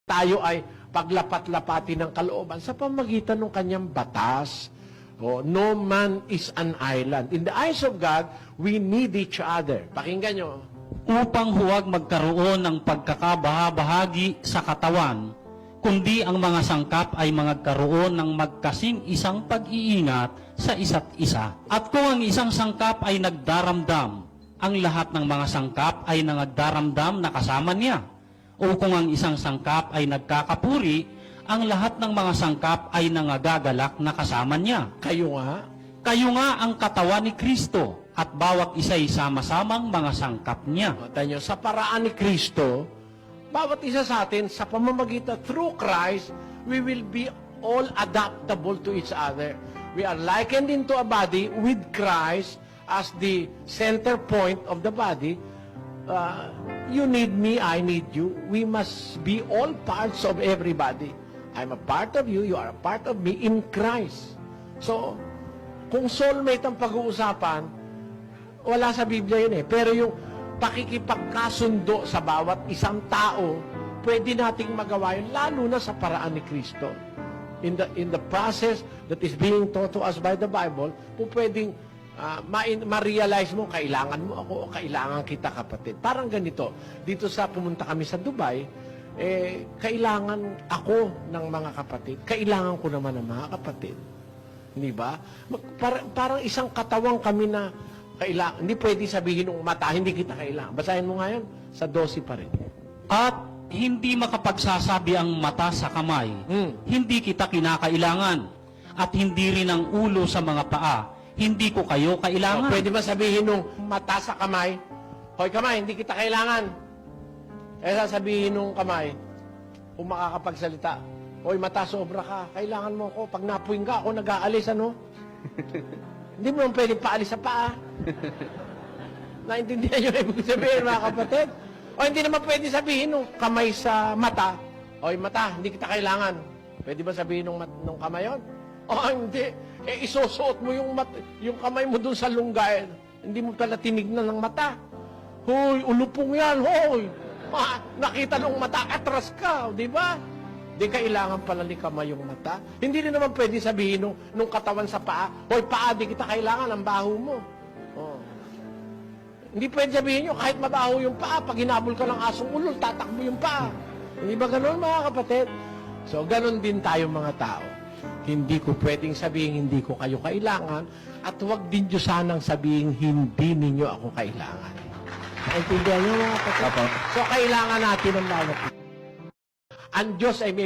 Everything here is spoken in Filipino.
tayo ay paglapat-lapati ng kalooban sa pamagitan ng kanyang batas. No man is an island. In the eyes of God, we need each other. Pakinggan nyo. Upang huwag magkaroon ng pagkakabahabahagi sa katawan, kundi ang mga sangkap ay magkaroon ng magkasing isang pag-iingat sa isa't isa. At kung ang isang sangkap ay nagdaramdam, ang lahat ng mga sangkap ay nagdaramdam na kasama niya. O kung ang isang sangkap ay nagkakapuri, ang lahat ng mga sangkap ay nangagagalak na kasama niya. Kayo nga. Kayo nga ang katawan ni Kristo at bawat isa'y sama-samang mga sangkap niya. Tayo, sa paraan ni Kristo, bawat isa sa atin, sa pamamagitan through Christ, we will be all adaptable to each other. We are likened into a body with Christ as the center point of the body. You need me, I need you. We must be all parts of everybody. I'm a part of you, you are a part of me in Christ. So, kung soulmate ang pag-uusapan, wala sa Biblia yun eh. Pero yung pakikipagkasundo sa bawat isang tao, pwede nating magawa yun, lalo na sa paraan ni Kristo. In the process that is being taught to us by the Bible, po pwedeng ma-realize mo, kailangan mo ako o kailangan kita, kapatid. Parang ganito, dito sa pumunta kami sa Dubai, kailangan ako ng mga kapatid. Kailangan ko naman ng mga kapatid. Hindi ba? Parang isang katawang kami na kailangan. Hindi pwede sabihin ng mata, hindi kita kailangan. Basahin mo ngayon, sa 12 pa rin. At hindi makapagsasabi ang mata sa kamay, hindi kita kinakailangan. At hindi rin ang ulo sa mga paa, hindi ko kayo kailangan. Pwede ba sabihin nung mata sa kamay, hoy kamay, hindi kita kailangan. Sasabihin nung kamay, kung makakapagsalita, hoy mata, sobra ka, kailangan mo ako. Pag napuwing ka, ako nag-aalis, ano? Hindi mo naman pwedeng paalis sa paa. Naintindihan nyo na ibig sabihin, mga kapatid? O hindi naman pwede sabihin nung kamay sa mata, hoy mata, hindi kita kailangan. Pwede ba sabihin nung kamay yun? O hindi. Isusuot mo yung kamay mo dun sa lunggay. Hindi mo pala tinignan ng mata. Hoy, ulupong yan, hoy. Nakita nung mata, atras ka, di ba? Di kailangan pala ni kamay yung mata. Hindi rin naman pwede sabihin nung katawan sa paa, hoy paa, di kita kailangan, ang baho mo. Oh. Hindi pwede sabihin nyo, kahit mabaho yung paa, pag hinabol ka ng asong ulol, tatakbo yung paa. Hindi ba ganun, mga kapatid? So, ganun din tayo mga tao. Hindi ko pwedeng sabihin hindi ko kayo kailangan at huwag din nyo sanang sabihin hindi ninyo ako kailangan. Naintindihan nyo mga kapatid? So, kailangan natin ang bawat. Ang Diyos ay may